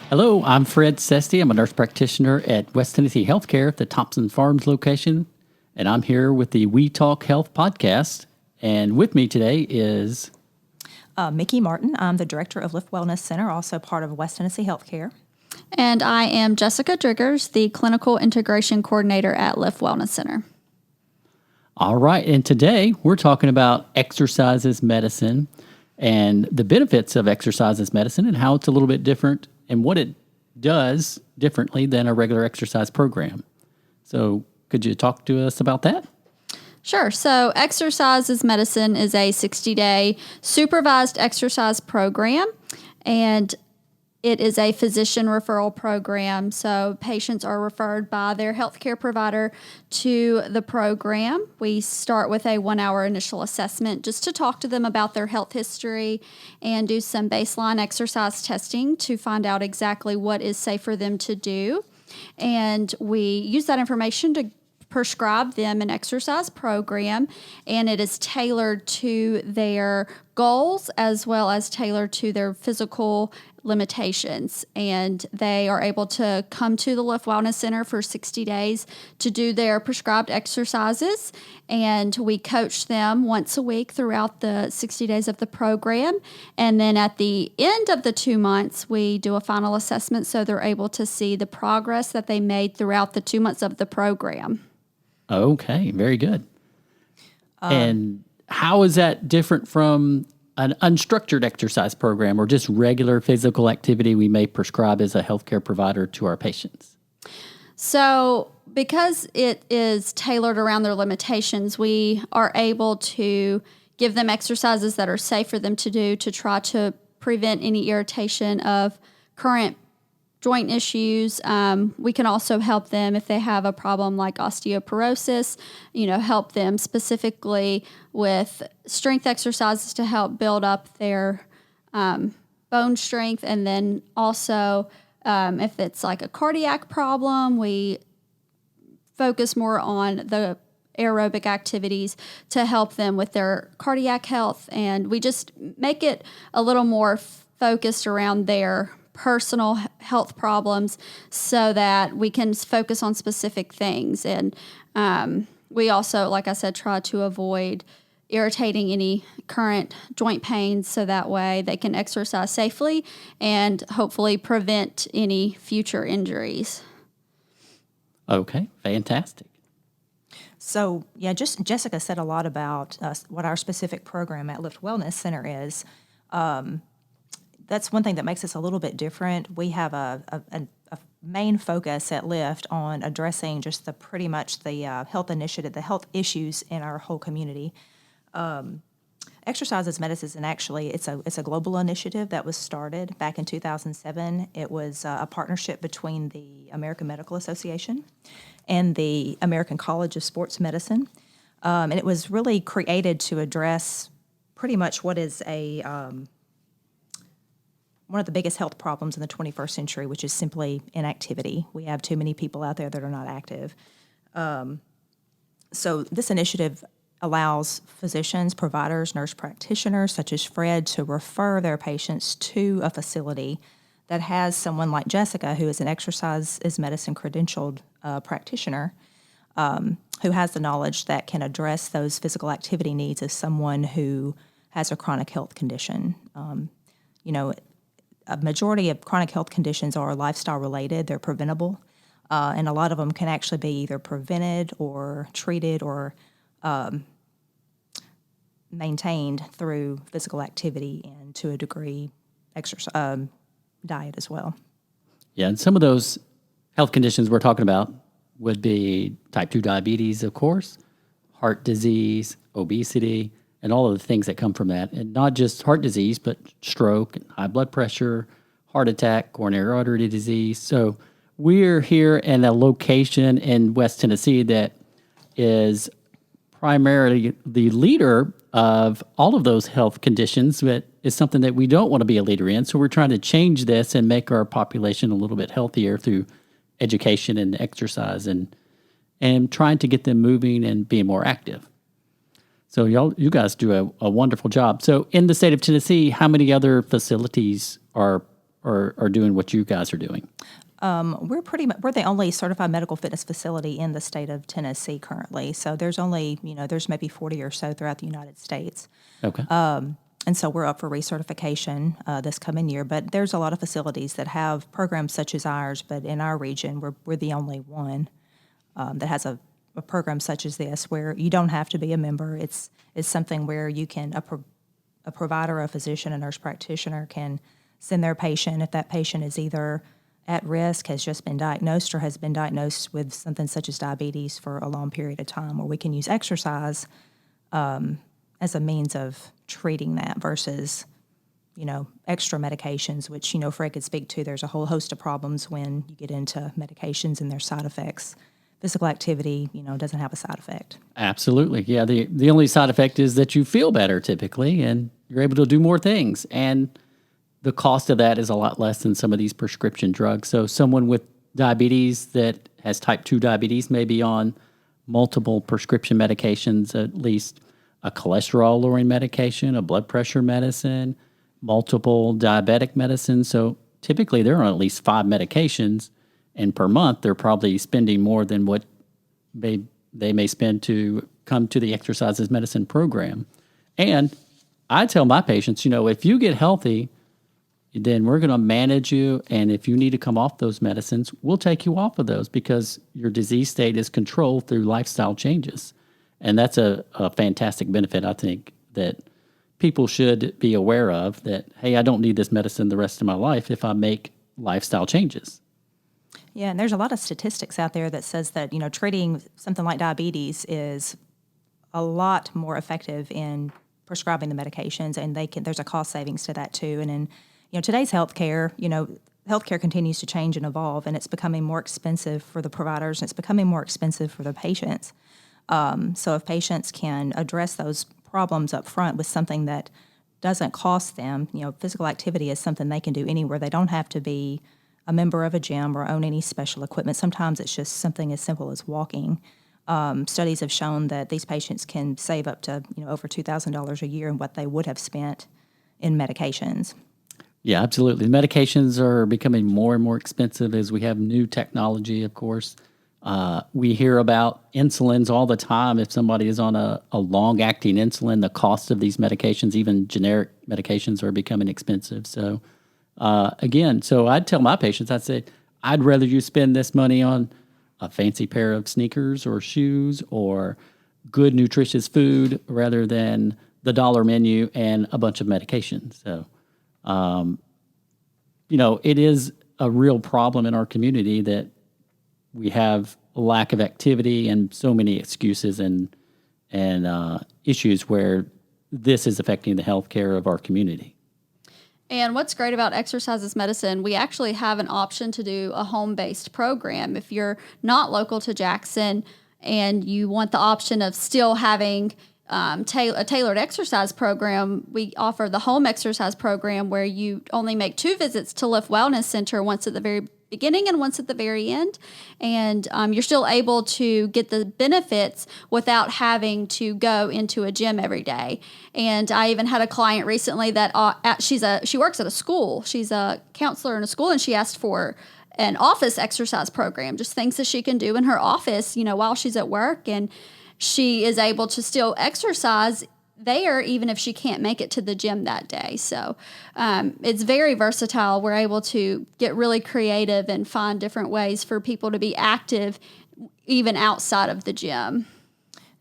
Hello, I'm Fred Sesti. I'm a nurse practitioner at West Tennessee Healthcare at the Thompson Farms location, and I'm here with the We Talk Health podcast. And with me today is Miki Martin. I'm the director of Lift Wellness Center, also part of West Tennessee Healthcare. And I am Jessica Driggers, the clinical integration coordinator at Lift Wellness Center. all right. And today we're talking about exercise as medicine and the benefits of exercise as medicine and how it's a little bit different and what it does differently than a regular exercise program. So, could you talk to us about that? Sure. So, Exercise as Medicine is a 60-day supervised exercise program, and it is a physician referral program. So, patients are referred by their healthcare provider to the program. We start with a 1-hour initial assessment just to talk to them about their health history and do some baseline exercise testing to find out exactly what is safe for them to do. And we use that information to prescribe them an exercise program, and it is tailored to their goals as well as tailored to their physical limitations. And they are able to come to the Lift Wellness Center for 60 days to do their prescribed exercises, and we coach them once a week throughout the 60 days of the program. And then at the end of the 2 months, we do a final assessment so they're able to see the progress that they made throughout the 2 months of the program. Okay, very good. And how is that different from an unstructured exercise program or just regular physical activity we may prescribe as a healthcare provider to our patients? So, because it is tailored around their limitations, we are able to give them exercises that are safe for them to do to try to prevent any irritation of current joint issues. We can also help them if they have a problem like osteoporosis, help them specifically with strength exercises to help build up their bone strength. And then also if it's like a cardiac problem, we focus more on the aerobic activities to help them with their cardiac health. And we just make it a little more focused around their personal health problems so that we can focus on specific things. And we also, like I said, try to avoid irritating any current joint pains so that way they can exercise safely and hopefully prevent any future injuries. Okay, fantastic. So, just Jessica said a lot about what our specific program at Lift Wellness Center is. That's one thing that makes us a little bit different. We have a main focus at Lyft on addressing just pretty much the health initiative, the health issues in our whole community. Exercise as Medicine, and actually it's a global initiative that was started back in 2007. It was a partnership between the American Medical Association and the American College of Sports Medicine, and it was really created to address pretty much what is one of the biggest health problems in the 21st century, which is simply inactivity. We have too many people out there that are not active. So this initiative allows physicians, providers, nurse practitioners, such as Fred, to refer their patients to a facility that has someone like Jessica, who is an exercise as medicine credentialed practitioner, who has the knowledge that can address those physical activity needs of someone who has a chronic health condition. A majority of chronic health conditions are lifestyle related. They're preventable, and a lot of them can actually be either prevented or treated or maintained through physical activity and, to a degree, exercise, diet as well. Yeah, and some of those health conditions we're talking about would be type 2 diabetes, of course, heart disease, obesity, and all of the things that come from that. And not just heart disease, but stroke, high blood pressure, heart attack, coronary artery disease. So we're here in a location in West Tennessee that is primarily the leader of all of those health conditions, but is something that we don't want to be a leader in. So we're trying to change this and make our population a little bit healthier through education and exercise and trying to get them moving and being more active. So you guys do a wonderful job. So in the state of Tennessee, how many other facilities are are doing what you guys are doing? We're the only certified medical fitness facility in the state of Tennessee currently. So there's only, there's maybe 40 or so throughout the United States. Okay. And so we're up for recertification this coming year. But there's a lot of facilities that have programs such as ours, but in our region, we're the only one that has a program such as this, where you don't have to be a member. It's something where you can, a provider, a physician, a nurse practitioner can send their patient, if that patient is either at risk, has just been diagnosed, or has been diagnosed with something such as diabetes for a long period of time, where we can use exercise as a means of treating that versus, extra medications, which, Fred could speak to. There's a whole host of problems when you get into medications and their side effects. Physical activity, doesn't have a side effect. Absolutely. Yeah. The only side effect is that you feel better typically, and you're able to do more things. And the cost of that is a lot less than some of these prescription drugs. So someone with diabetes that has type 2 diabetes may be on multiple prescription medications, at least a cholesterol-lowering medication, a blood pressure medicine, multiple diabetic medicines. So typically they're on at least 5 medications, and per month they're probably spending more than what they may spend to come to the Exercises Medicine program. And I tell my patients, if you get healthy, then we're going to manage you. And if you need to come off those medicines, we'll take you off of those, because your disease state is controlled through lifestyle changes. And that's a fantastic benefit, I think, that people should be aware of, that, hey, I don't need this medicine the rest of my life if I make lifestyle changes. Yeah, and there's a lot of statistics out there that says that, treating something like diabetes is a lot more effective in prescribing the medications, and there's a cost savings to that too. And in today's healthcare, healthcare continues to change and evolve, and it's becoming more expensive for the providers, and it's becoming more expensive for the patients. So if patients can address those problems up front with something that doesn't cost them, physical activity is something they can do anywhere. They don't have to be a member of a gym or own any special equipment. Sometimes it's just something as simple as walking. Studies have shown that these patients can save up to over $2,000 a year in what they would have spent in medications. Yeah, absolutely. Medications are becoming more and more expensive as we have new technology, of course. We hear about insulins all the time. If somebody is on a long-acting insulin, the cost of these medications, even generic medications, are becoming expensive. So, so I'd tell my patients, I'd say, I'd rather you spend this money on a fancy pair of sneakers or shoes or good, nutritious food rather than the dollar menu and a bunch of medications. So, it is a real problem in our community that we have a lack of activity and so many excuses and issues where this is affecting the healthcare of our community. And what's great about Exercises Medicine, we actually have an option to do a home-based program. If you're not local to Jackson and you want the option of still having a tailored exercise program, we offer the home exercise program, where you only make 2 visits to Lift Wellness Center, once at the very beginning and once at the very end. And you're still able to get the benefits without having to go into a gym every day. And I even had a client recently that she works at a school. She's a counselor in a school, and she asked for an office exercise program, just things that she can do in her office, while she's at work. And she is able to still exercise there even if she can't make it to the gym that day. So it's very versatile. We're able to get really creative and find different ways for people to be active even outside of the gym.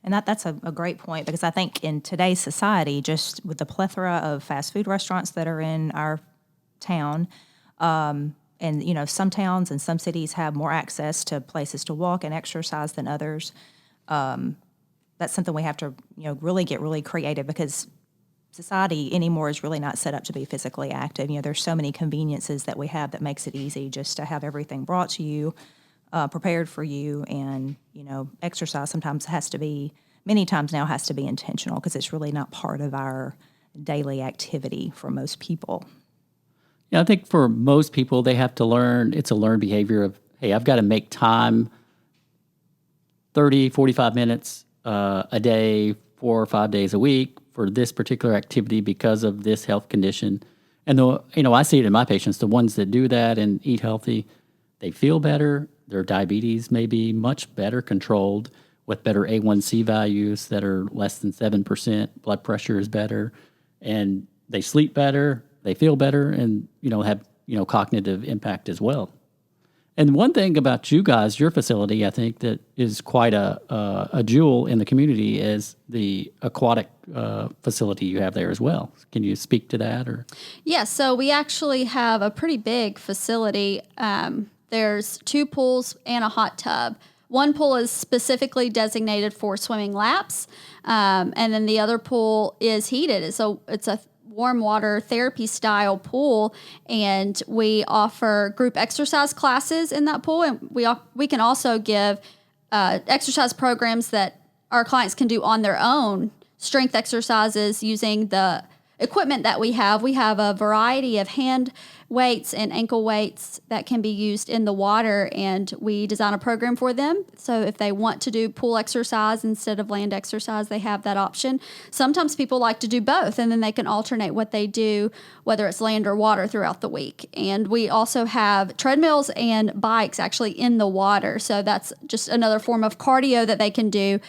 And that's a great point, because I think in today's society, just with the plethora of fast food restaurants that are in our town, and some towns and some cities have more access to places to walk and exercise than others. That's something we have to, really get really creative, because society anymore is really not set up to be physically active. There's so many conveniences that we have that makes it easy just to have everything brought to you, prepared for you, and, exercise sometimes many times now has to be intentional, because it's really not part of our daily activity for most people. Yeah, I think for most people, they have to learn, it's a learned behavior of, hey, I've got to make time 30, 45 minutes a day, 4 or 5 days a week for this particular activity because of this health condition. And I see it in my patients, the ones that do that and eat healthy, they feel better. Their diabetes may be much better controlled with better A1C values that are less than 7%. Blood pressure is better, and they sleep better. They feel better, and have cognitive impact as well. And one thing about you guys, your facility, I think that is quite a jewel in the community is the aquatic facility you have there as well. Can you speak to that? Or Yeah, so we actually have a pretty big facility. There's 2 pools and a hot tub. One pool is specifically designated for swimming laps, and then the other pool is heated. It's a warm water therapy style pool, and we offer group exercise classes in that pool, and we can also give exercise programs that our clients can do on their own, strength exercises using the equipment that we have. We have a variety of hand weights and ankle weights that can be used in the water, and we design a program for them. So if they want to do pool exercise instead of land exercise, they have that option. Sometimes people like to do both, and then they can alternate what they do, whether it's land or water, throughout the week. And we also have treadmills and bikes actually in the water. So that's just another form of cardio that they can do.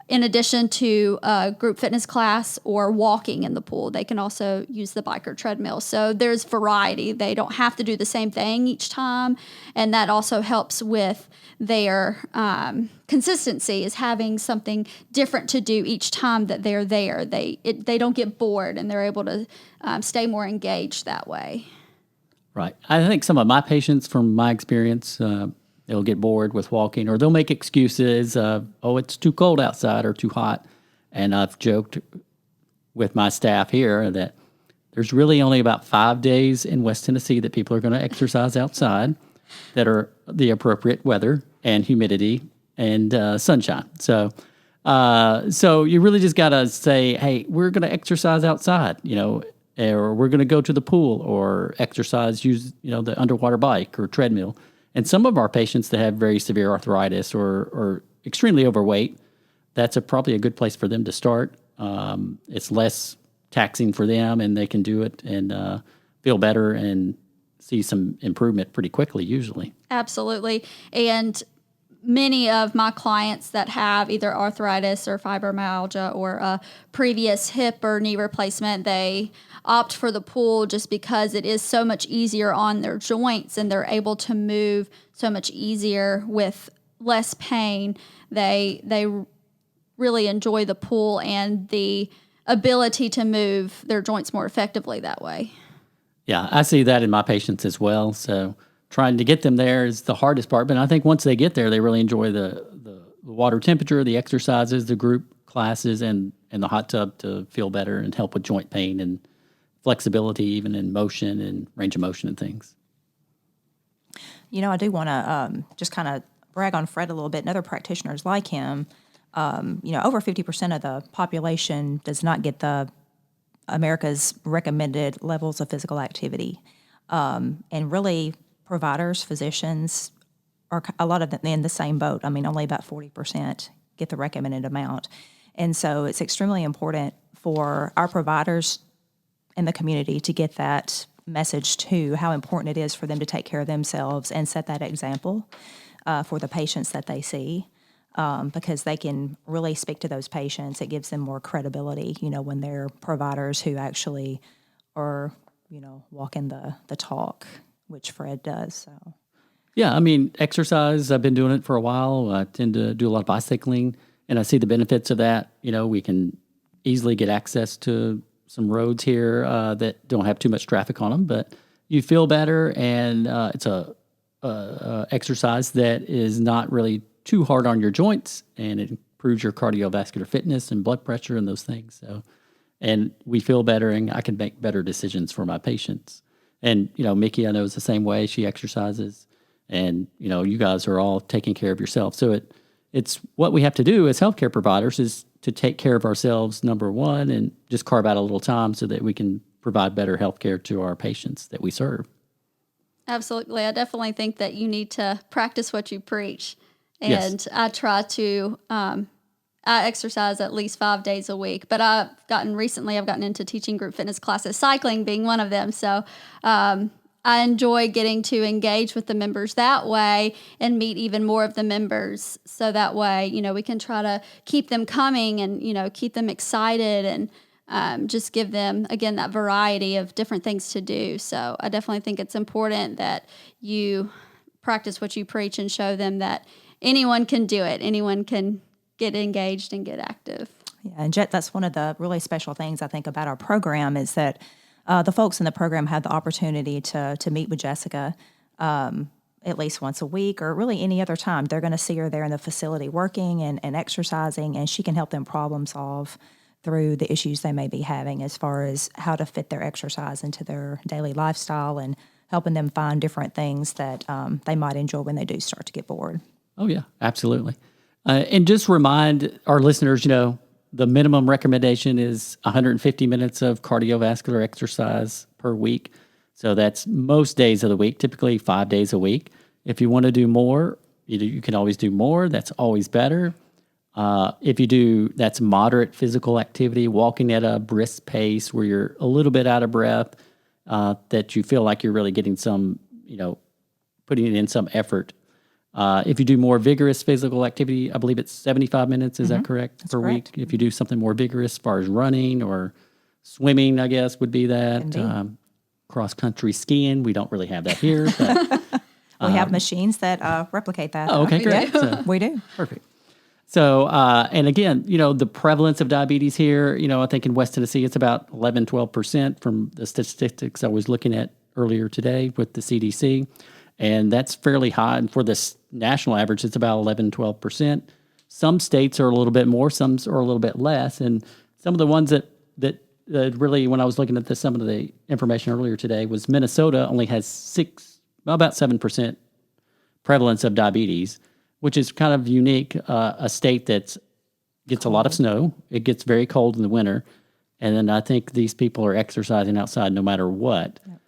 In addition to a group fitness class or walking in the pool, they can also use the bike or treadmill. So there's variety. They don't have to do the same thing each time. And that also helps with their consistency, is having something different to do each time that they're there. They don't get bored, and they're able to stay more engaged that way. right. I think some of my patients, from my experience, they'll get bored with walking, or they'll make excuses of, it's too cold outside or too hot. And I've joked with my staff here that there's really only about 5 days in West Tennessee that people are going to exercise outside that are the appropriate weather and humidity and sunshine. So you really just got to say, hey, we're going to exercise outside, or we're going to go to the pool or exercise, use, the underwater bike or treadmill. And some of our patients that have very severe arthritis or extremely overweight, that's probably a good place for them to start. It's less taxing for them, and they can do it and feel better and see some improvement pretty quickly, usually. Absolutely. And many of my clients that have either arthritis or fibromyalgia or a previous hip or knee replacement, they opt for the pool just because it is so much easier on their joints, and they're able to move so much easier with less pain. They really enjoy the pool and the ability to move their joints more effectively that way. Yeah, I see that in my patients as well. So trying to get them there is the hardest part. But I think once they get there, they really enjoy the water temperature, the exercises, the group classes, and the hot tub to feel better and help with joint pain and flexibility, even in motion and range of motion and things. I do want to just kind of brag on Fred a little bit and other practitioners like him. Over 50% of the population does not get the America's recommended levels of physical activity. And really, providers, physicians, are a lot of them in the same boat. I mean, only about 40% get the recommended amount. And so it's extremely important for our providers in the community to get that message too, how important it is for them to take care of themselves and set that example for the patients that they see, because they can really speak to those patients. It gives them more credibility, when they're providers who actually are, walking the talk, which Fred does. So. Yeah, I mean, exercise, I've been doing it for a while. I tend to do a lot of bicycling, and I see the benefits of that. We can easily get access to some roads here that don't have too much traffic on them, but you feel better, and it's a exercise that is not really too hard on your joints, and it improves your cardiovascular fitness and blood pressure and those things. So, and we feel better, and I can make better decisions for my patients. And Miki, I know, is the same way. She exercises, and you guys are all taking care of yourself. So it's what we have to do as healthcare providers is to take care of ourselves, number one, and just carve out a little time so that we can provide better health care to our patients that we serve. Absolutely. I definitely think that you need to practice what you preach. And Yes. I try to, I I exercise at least 5 days a week, but I've gotten into teaching group fitness classes, cycling being one of them. So I enjoy getting to engage with the members that way and meet even more of the members. So that way, we can try to keep them coming and, keep them excited and just give them, again, that variety of different things to do. So I definitely think it's important that you practice what you preach and show them that anyone can do it. Anyone can get engaged and get active. Yeah, and Jet, that's one of the really special things I think about our program is that the folks in the program have the opportunity to meet with Jessica at least once a week or really any other time. They're going to see her there in the facility working and exercising, and she can help them problem solve through the issues they may be having as far as how to fit their exercise into their daily lifestyle and helping them find different things that they might enjoy when they do start to get bored. Oh, yeah, absolutely. And just remind our listeners, the minimum recommendation is 150 minutes of cardiovascular exercise per week. So that's most days of the week, typically 5 days a week. If you want to do more, you can always do more. That's always better. If you do, that's moderate physical activity, walking at a brisk pace where you're a little bit out of breath, that you feel like you're really getting some, putting in some effort. If you do more vigorous physical activity, I believe it's 75 minutes. Is that correct? That's per correct. week? If you do something more vigorous as far as running or swimming, I guess would be that. Cross-country skiing, we don't really have that here. But, We have machines that replicate that. oh, okay, great. Yeah, So, we do. perfect. So, and again, the prevalence of diabetes here, I think in West Tennessee, it's about 11, 12% from the statistics I was looking at earlier today with the CDC. And that's fairly high. And for this national average, it's about 11, 12%. Some states are a little bit more, some are a little bit less. And some of the ones that really, when I was looking at some of the information earlier today, was Minnesota only has about 7% prevalence of diabetes, which is kind of unique. A state that gets a lot of snow. It gets very cold in the winter. And then I think these people are exercising outside no matter what. Yep.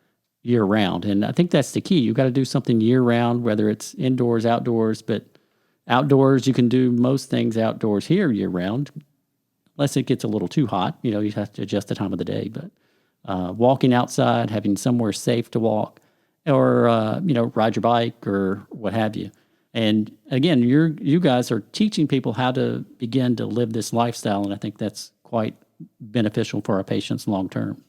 Year round. And I think that's the key. You got to do something year round, whether it's indoors, outdoors, but outdoors, you can do most things outdoors here year round, unless it gets a little too hot. You have to adjust the time of the day, but walking outside, having somewhere safe to walk or, ride your bike or what have you. And again, you guys are teaching people how to begin to live this lifestyle. And I think that's quite beneficial for our patients long-term.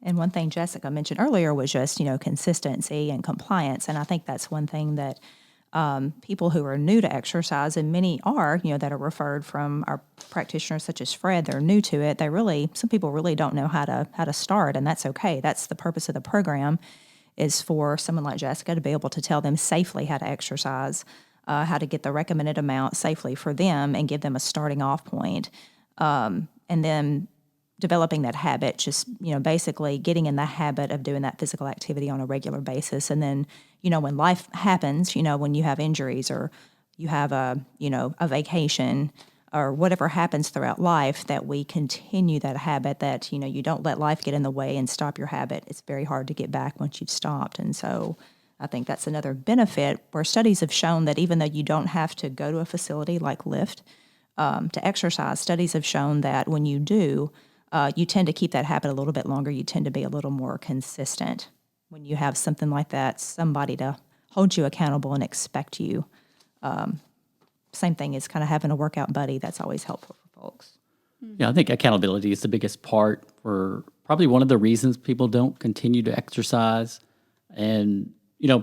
And one thing Jessica mentioned earlier was just, consistency and compliance. And I think that's one thing that people who are new to exercise, and many are, that are referred from our practitioners such as Fred, they're new to it. Some people really don't know how to start, and that's okay. That's the purpose of the program, is for someone like Jessica to be able to tell them safely how to exercise, how to get the recommended amount safely for them and give them a starting off point. And then developing that habit, just, basically getting in the habit of doing that physical activity on a regular basis. And then, when life happens, when you have injuries or you have a vacation or whatever happens throughout life, that we continue that habit, that, you don't let life get in the way and stop your habit. It's very hard to get back once you've stopped. And so I think that's another benefit where studies have shown that even though you don't have to go to a facility like Lyft to exercise, studies have shown that when you do, you tend to keep that habit a little bit longer. You tend to be a little more consistent when you have something like that, somebody to hold you accountable and expect you. Same thing as kind of having a workout buddy. That's always helpful for folks. Yeah, I think accountability is the biggest part for probably one of the reasons people don't continue to exercise. And,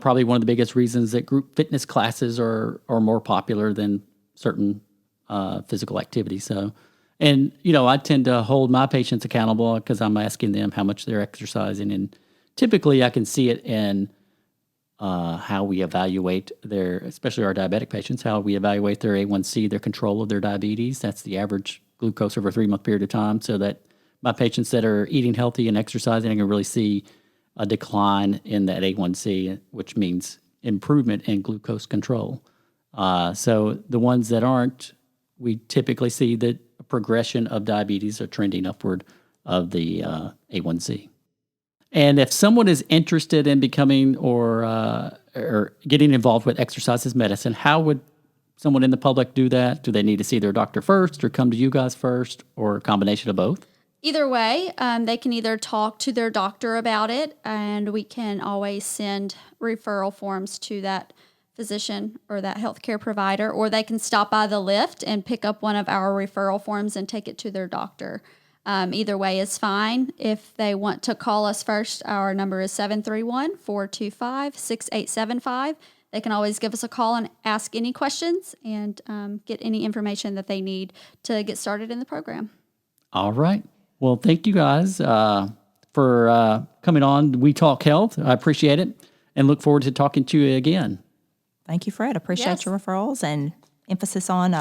probably one of the biggest reasons that group fitness classes are more popular than certain physical activity. So, and, I tend to hold my patients accountable because I'm asking them how much they're exercising. And typically I can see it in how we evaluate especially our diabetic patients, how we evaluate their A1C, their control of their diabetes. That's the average glucose over a 3-month period of time. So that my patients that are eating healthy and exercising, I can really see a decline in that A1C, which means improvement in glucose control. So the ones that aren't, we typically see that a progression of diabetes are trending upward of the A1C. And if someone is interested in becoming or getting involved with exercise as medicine, how would someone in the public do that? Do they need to see their doctor first or come to you guys first or a combination of both? Either way, they can either talk to their doctor about it, and we can always send referral forms to that physician or that healthcare provider, or they can stop by the lift and pick up one of our referral forms and take it to their doctor. Either way is fine. If they want to call us first, our number is 731-425-6875. They can always give us a call and ask any questions and get any information that they need to get started in the program. All right. Well, thank you guys for coming on We Talk Health. I appreciate it and look forward to talking to you again. Thank you, Fred. Appreciate Yes. your referrals and emphasis on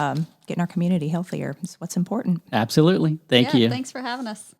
getting our community healthier is what's important. Absolutely. Thank you. Thanks for having us.